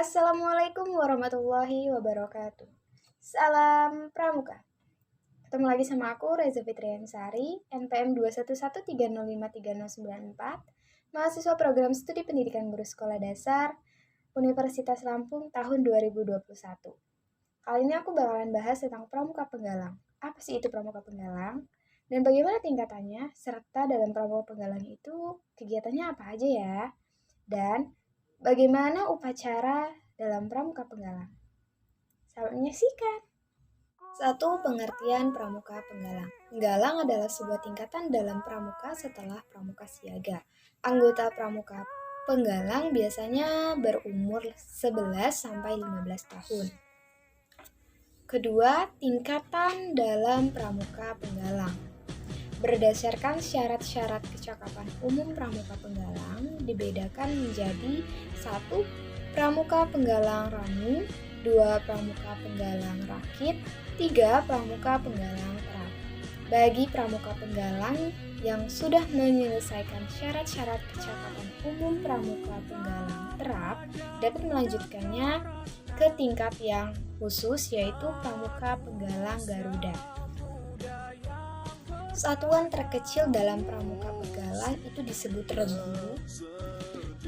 Assalamualaikum warahmatullahi wabarakatuh. Salam Pramuka. Ketemu lagi sama aku Reza Fitriansari, NPM 211305394, mahasiswa program studi pendidikan guru sekolah dasar Universitas Lampung tahun 2021. Kali ini aku bakalan bahas tentang Pramuka Penggalang. Apa sih itu Pramuka Penggalang? Dan bagaimana tingkatannya, serta dalam Pramuka Penggalang itu kegiatannya apa aja ya? Dan bagaimana upacara dalam Pramuka Penggalang? Selamat menyaksikan. 1. Pengertian Pramuka Penggalang. Penggalang adalah sebuah tingkatan dalam Pramuka setelah Pramuka Siaga. Anggota Pramuka Penggalang biasanya berumur 11-15 tahun. Kedua, tingkatan dalam Pramuka Penggalang. Berdasarkan syarat-syarat kecakapan umum Pramuka Penggalang dibedakan menjadi 1. Pramuka Penggalang Ramu, 2. Pramuka Penggalang Rakit, 3. Pramuka Penggalang Terap. Bagi Pramuka Penggalang yang sudah menyelesaikan syarat-syarat kecakapan umum Pramuka Penggalang Terap dapat melanjutkannya ke tingkat yang khusus yaitu Pramuka Penggalang Garuda. Satuan terkecil dalam Pramuka Penggalang itu disebut regu.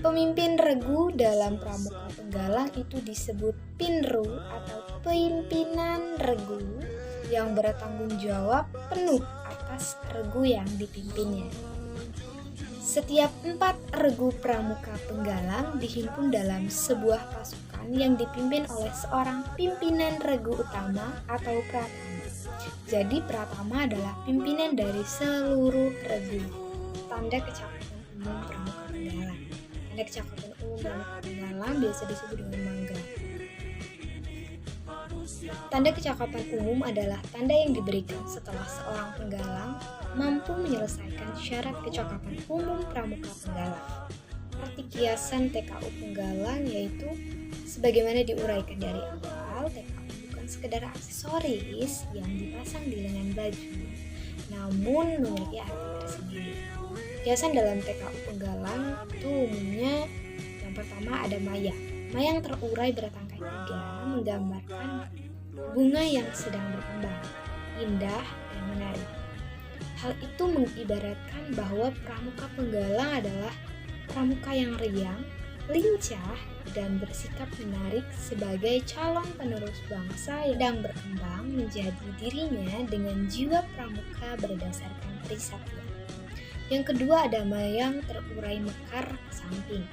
Pemimpin regu dalam Pramuka Penggalang itu disebut pinru atau pimpinan regu yang bertanggung jawab penuh atas regu yang dipimpinnya. Setiap 4 regu Pramuka Penggalang dihimpun dalam sebuah pasukan yang dipimpin oleh seorang pimpinan regu utama atau pratama. Jadi pratama adalah pimpinan dari seluruh regu. Tanda kecakapan umum Pramuka Penggalang. Tanda kecakapan umum Pramuka Penggalang biasa disebut dengan mangga. Tanda kecakapan umum adalah tanda yang diberikan setelah seorang penggalang mampu menyelesaikan syarat kecakapan umum Pramuka Penggalang. Arti kiasan TKU Penggalang yaitu sebagaimana diuraikan dari awal, TKU bukan sekedar aksesoris yang dipasang di lengan baju, namun memiliki arti tersendiri. Kiasan dalam TKU Penggalang itu umumnya yang pertama ada maya. Maya yang terurai bertangkai 3 menggambarkan bunga yang sedang berkembang, indah dan menarik. Hal itu mengibaratkan bahwa Pramuka Penggalang adalah pramuka yang riang, lincah, dan bersikap menarik sebagai calon penerus bangsa yang berkembang menjadi dirinya dengan jiwa pramuka berdasarkan trisatya. Yang kedua ada mayang terurai mekar ke samping.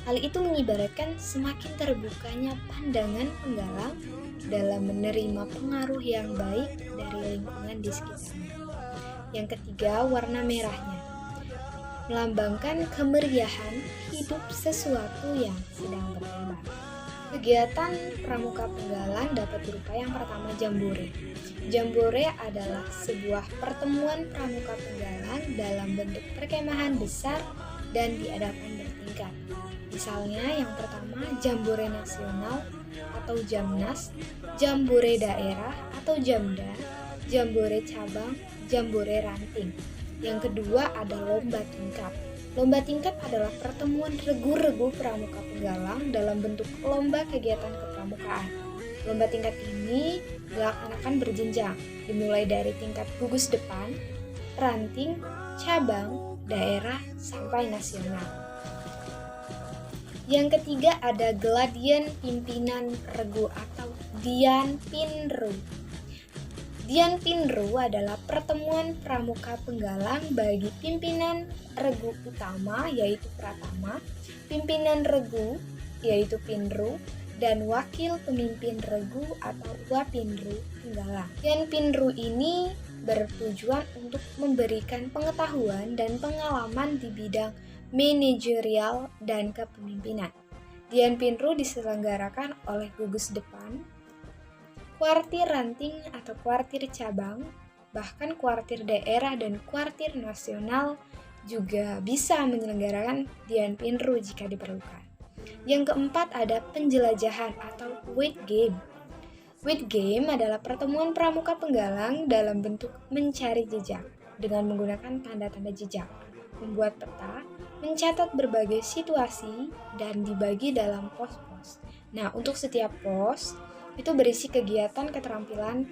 Hal itu mengibaratkan semakin terbukanya pandangan penggalang dalam menerima pengaruh yang baik dari lingkungan di sekitarnya. Yang ketiga, warna merahnya melambangkan kemeriahan hidup sesuatu yang sedang berkembang. Kegiatan Pramuka Penggalang dapat berupa yang pertama jambore. Jambore adalah sebuah pertemuan Pramuka Penggalang dalam bentuk perkemahan besar dan diadakan bertingkat. Misalnya yang pertama jambore nasional atau jamnas, jambore daerah atau jamda, jambore cabang, jambore ranting. Yang kedua ada lomba tingkat. Lomba tingkat adalah pertemuan regu-regu Pramuka Penggalang dalam bentuk lomba kegiatan kepramukaan. Lomba tingkat ini dilaksanakan berjenjang, dimulai dari tingkat gugus depan, ranting, cabang, daerah, sampai nasional. Yang ketiga ada Gladian Pimpinan Regu atau Dian Pinru. Dian Pinru adalah pertemuan Pramuka Penggalang bagi pimpinan regu utama yaitu pratama, pimpinan regu yaitu pinru, dan wakil pemimpin regu atau wapinru Penggalang. Dian Pinru ini bertujuan untuk memberikan pengetahuan dan pengalaman di bidang manajerial dan kepemimpinan. Dian Pinru diselenggarakan oleh gugus depan, kuartir ranting atau kuartir cabang, bahkan kuartir daerah dan kuartir nasional juga bisa menyelenggarakan Dian Pinru jika diperlukan. Yang keempat ada penjelajahan atau weight game. Weight game adalah pertemuan Pramuka Penggalang dalam bentuk mencari jejak dengan menggunakan tanda-tanda jejak. membuat peta, mencatat berbagai situasi, dan dibagi dalam pos-pos. Nah, untuk setiap pos, itu berisi kegiatan keterampilan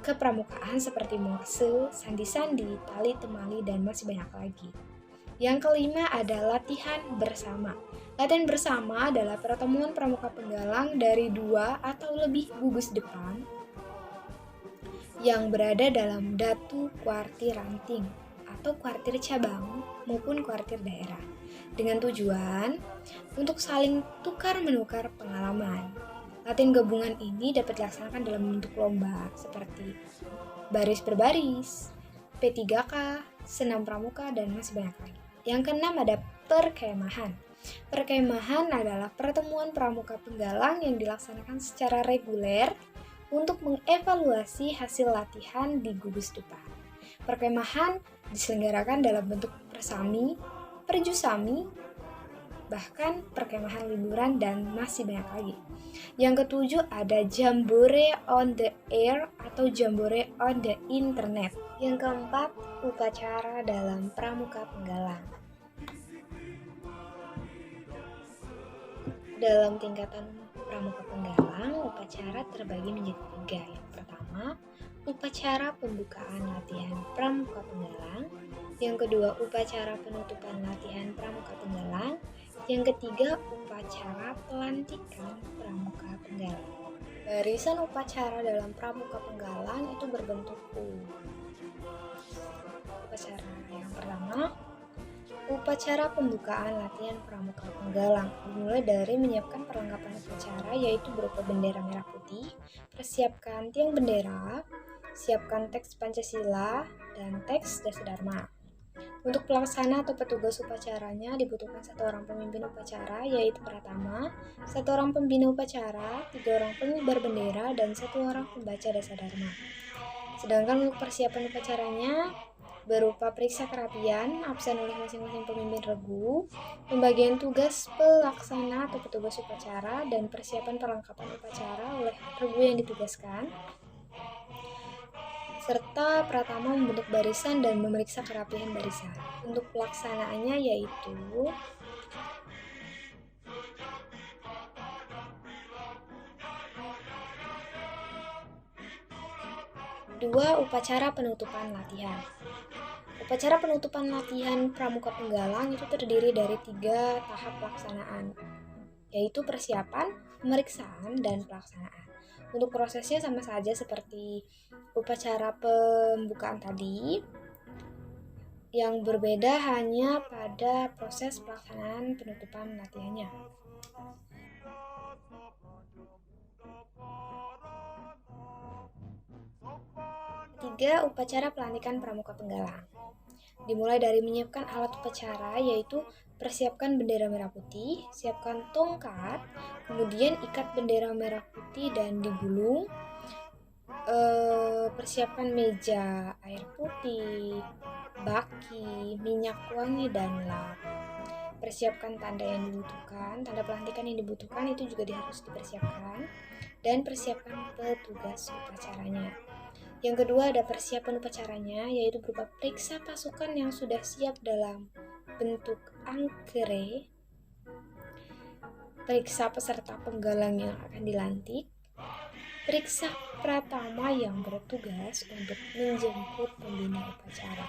kepramukaan seperti morse, sandi-sandi, tali temali, dan masih banyak lagi. Yang kelima ada latihan bersama. Latihan bersama adalah pertemuan pramuka penggalang dari 2 atau lebih gugus depan yang berada dalam datu kuartir ranting atau kuartir cabang maupun kuartir daerah dengan tujuan untuk saling tukar-menukar pengalaman. Latihan gabungan ini dapat dilaksanakan dalam bentuk lomba seperti baris berbaris, P3K, senam pramuka, dan masih banyak lagi. Yang keenam ada perkemahan. Perkemahan adalah pertemuan pramuka penggalang yang dilaksanakan secara reguler untuk mengevaluasi hasil latihan di gugus depan. Perkemahan diselenggarakan dalam bentuk persami, perjusami, bahkan perkemahan liburan, dan masih banyak lagi. Yang ketujuh ada jambore on the air atau jambore on the internet. Yang keempat, upacara dalam pramuka penggalang. Dalam tingkatan pramuka penggalang, upacara terbagi menjadi 3. Yang pertama, upacara pembukaan latihan pramuka penggalang. Yang kedua, upacara penutupan latihan pramuka penggalang. Yang ketiga, upacara pelantikan pramuka penggalang. Barisan upacara dalam pramuka penggalang itu berbentuk U. Upacara yang pertama, upacara pembukaan latihan pramuka penggalang dimulai dari menyiapkan perlengkapan upacara yaitu berupa bendera merah putih, persiapkan tiang bendera, siapkan teks Pancasila, dan teks Dasadharma. Untuk pelaksana atau petugas upacaranya dibutuhkan 1 orang pemimpin upacara yaitu pratama, 1 orang pembina upacara, 3 orang pengibar bendera, dan 1 orang pembaca Dasadharma. Sedangkan untuk persiapan upacaranya berupa periksa kerapian, absen oleh masing-masing pemimpin regu, pembagian tugas pelaksana atau petugas upacara, dan persiapan perlengkapan upacara oleh regu yang ditugaskan, serta pratama membentuk barisan dan memeriksa kerapihan barisan. Untuk pelaksanaannya yaitu 2. Upacara penutupan latihan. Upacara penutupan latihan pramuka penggalang itu terdiri dari 3 tahap pelaksanaan, yaitu persiapan, pemeriksaan, dan pelaksanaan. Untuk prosesnya sama saja seperti upacara pembukaan tadi, yang berbeda hanya pada proses pelaksanaan penutupan latihannya. 3. Upacara pelantikan pramuka penggalang. Dimulai dari menyiapkan alat upacara yaitu persiapkan bendera merah putih, siapkan tongkat, kemudian ikat bendera merah putih dan digulung, persiapkan meja, air putih, baki, minyak wangi, dan lap. Persiapkan tanda yang dibutuhkan, tanda pelantikan yang dibutuhkan itu juga harus dipersiapkan, dan persiapkan petugas upacaranya. Yang kedua ada persiapan upacaranya, yaitu berupa periksa pasukan yang sudah siap dalam bentuk angkere, periksa peserta penggalang yang akan dilantik, periksa pratama yang bertugas untuk menjemput pembina upacara.